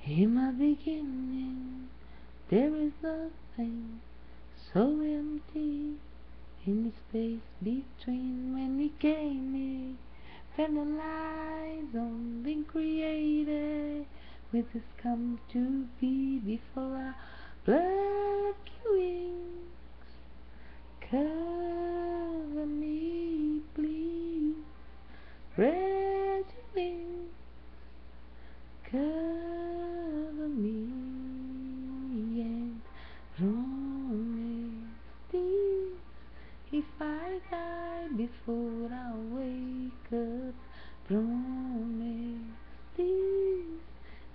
In my beginning, there is nothing so empty in the space between when we came here. Fantasize on being created with this come to be before our black wings. Cover me, please. Spread your wings. Cover me and promise this. If I die before I wake up, promise this.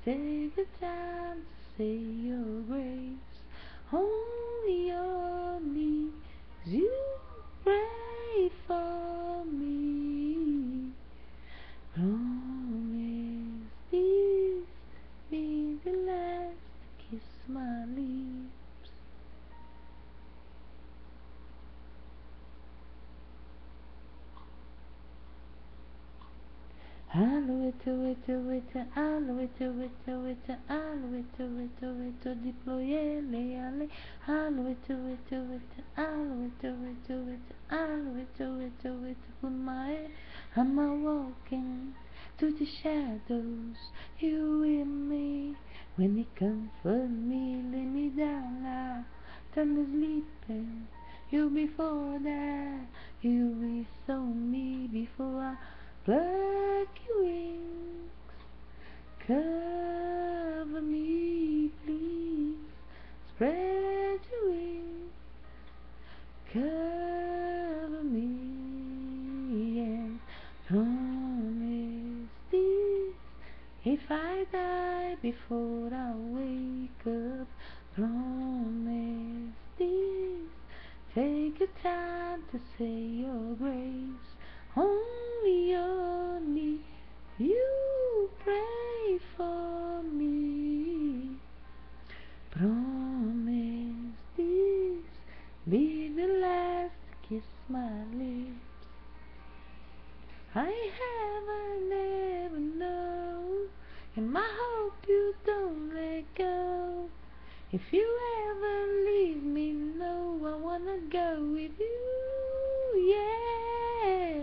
Take the time to say your grace. Only on me, you pray for me. Promise this be the last kiss my lips. Alo eto, alo eto, deploye le ale. Alo eto, alo eto, put my head. I'm a walking through the shadows. You with me when you comfort me, lay me down now. Time to sleeping. You before that, you be so me before I black wings. Cover me, please. Spread your wings. Cover me and promise this. If I die before I wake up, promise this. Take your time to say your grace. Only you pray for me. Promise this be the last kiss my lips. I haven't ever known, and I hope you don't let go. If you ever leave me, no, I wanna go with you, yeah.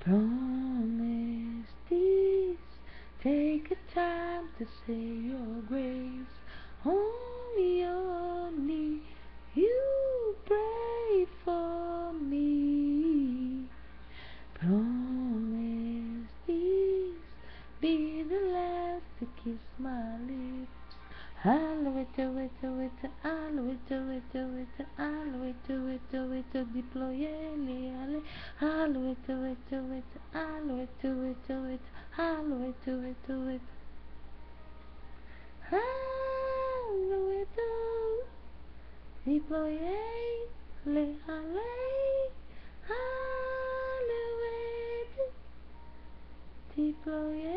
Promise this, take a time to say your grace. Only you pray for me. Promise this be the last to kiss my lips. Alo eto, deploye le ale. Alo eto, alo eto, deploye le ale. Alo eto, deploye